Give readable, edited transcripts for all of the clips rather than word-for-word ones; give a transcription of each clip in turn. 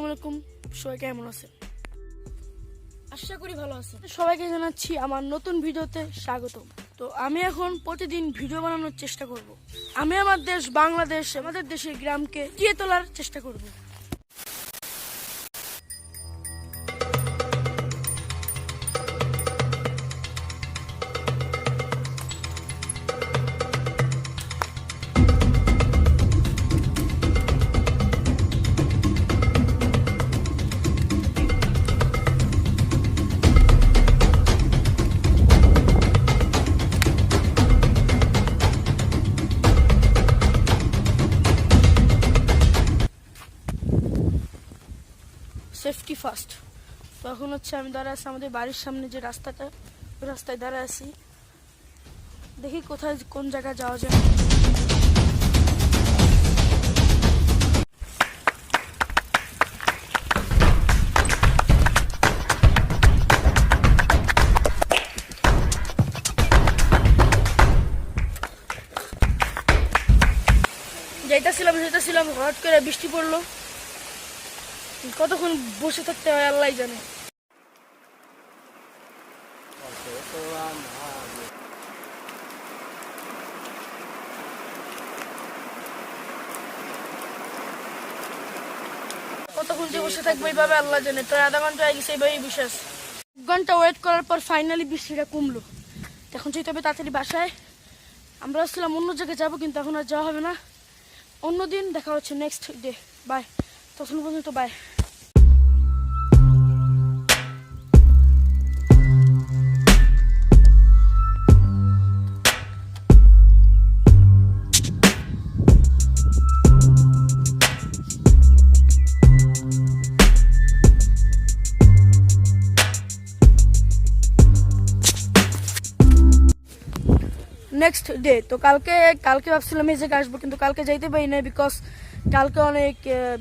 আলাইকুম, সবাই কেমন আছেন? আশা করি ভালো আছেন। সবাইকে জানাচ্ছি আমার নতুন ভিডিওতে স্বাগতম। তো আমি এখন প্রতিদিন ভিডিও বানানোর চেষ্টা করব। আমি আমার দেশ বাংলাদেশ, আমাদের দেশের গ্রামকে টিকিয়ে তোলার চেষ্টা করব। Safety first. তো এখন আমি দাঁড়া আছি আমাদের বাড়ির সামনে যে রাস্তাটা, ওই রাস্তায় দাঁড়া আছি। দেখি কোথায় কোন জায়গায় যাওয়া যায়। যাইতেছিলাম হঠাৎ করে বৃষ্টি পড়লো। কতক্ষণ বসে থাকতে হয় আল্লাহ জানে। কতক্ষণ যে বসে থাকবো এইভাবে আল্লাহ জানে। প্রায় আধা ঘন্টা হয়ে গেছে এইভাবেই বসে আছে। 1 ঘন্টা ওয়েট করার পর ফাইনালি বৃষ্টিটা কমলো। এখন যেতে হবে তাড়াতাড়ি বাসায়। আমরা আসছিলাম অন্য জায়গায় যাবো, কিন্তু এখন আর যাওয়া হবে না। অন্যদিন দেখা হচ্ছে, নেক্সট ডে। বাই, তখন পর্যন্ত বাই। Next day. তো কালকে ভাবছিলাম এই জায়গায় আসবো, কিন্তু কালকে যাইতে পারি না, বিকজ কালকে অনেক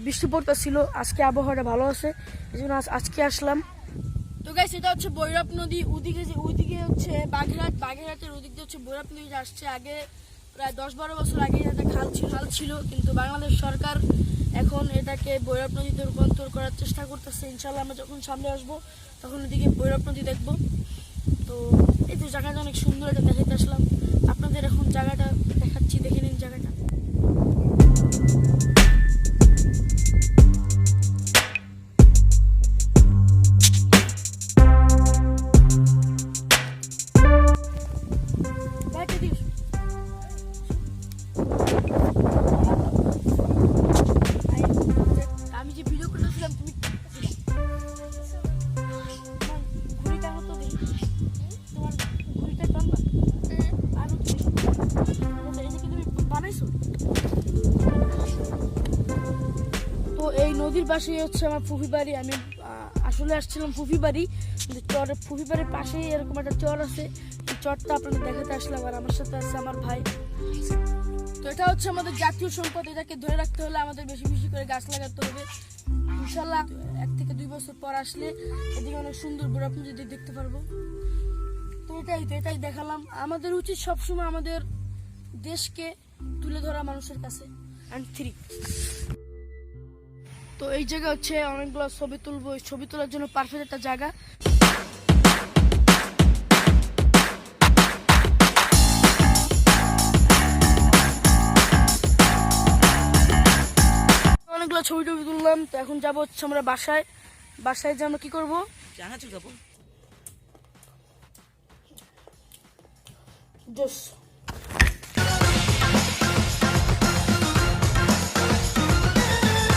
বৃষ্টি পড়তেছিল। আজকে আবহাওয়াটা ভালো আছে, এই জন্য আজকে আসলাম। তো গাইস, এটা হচ্ছে ভৈরব নদী। ওইদিকে হচ্ছে বাগেরহাটের ওদিক দিয়ে হচ্ছে ভৈরব নদী আসছে। আগে প্রায় 10-12 বছর আগে এটা খাল ছিল, কিন্তু বাংলাদেশ সরকার এখন এটাকে ভৈরব নদীতে রূপান্তর করার চেষ্টা করতেছে। ইনশাল্লাহ আমরা যখন সামনে আসবো তখন ওদিকে ভৈরব নদী দেখবো। তো এই যে জায়গাটা অনেক সুন্দর, এটা দেখাতে আসলাম আপনাদের। এখন জায়গাটা দেখাচ্ছি, দেখে নিন জায়গাটা। আমি যে ভিডিও করতেছিলাম তুমি ঘুড়িটা মতো দেখি, তোমার ঘুড়িটা টানবা। তো এই নদীর পাশে হচ্ছে আমার ফুফি বাড়ি। আমি আসলে আসছিলাম ফুফি বাড়ি, কিন্তু ফুফি বাড়ির পাশেই এরকম একটা চর আছে। এই চরটা আপনাদের দেখাতে আসলাম, আর আমার সাথে আছে আমার ভাই। তো এটা হচ্ছে আমাদের জাতীয় সম্পদ। এটাকে ধরে রাখতে হলে আমাদের বেশি বেশি করে গাছ লাগাতে হবে। ইনশাল্লাহ 1 থেকে 2 বছর পর আসলে এদিকে অনেক সুন্দর ভৈরব নদী দেখতে পারবো। তো এটাই দেখালাম। আমাদের উচিত সবসময় আমাদের দেশকে তুলে ধরা মানুষের কাছে। তো এই জায়গা হচ্ছে অনেকগুলো ছবি তুলবো। ছবি তোলার জন্য পারফেক্ট একটা জায়গা। অনেকগুলো ছবি তুললাম। তো এখন যাবো হচ্ছে আমরা বাসায়। যে আমরা কি করবো, যাবো।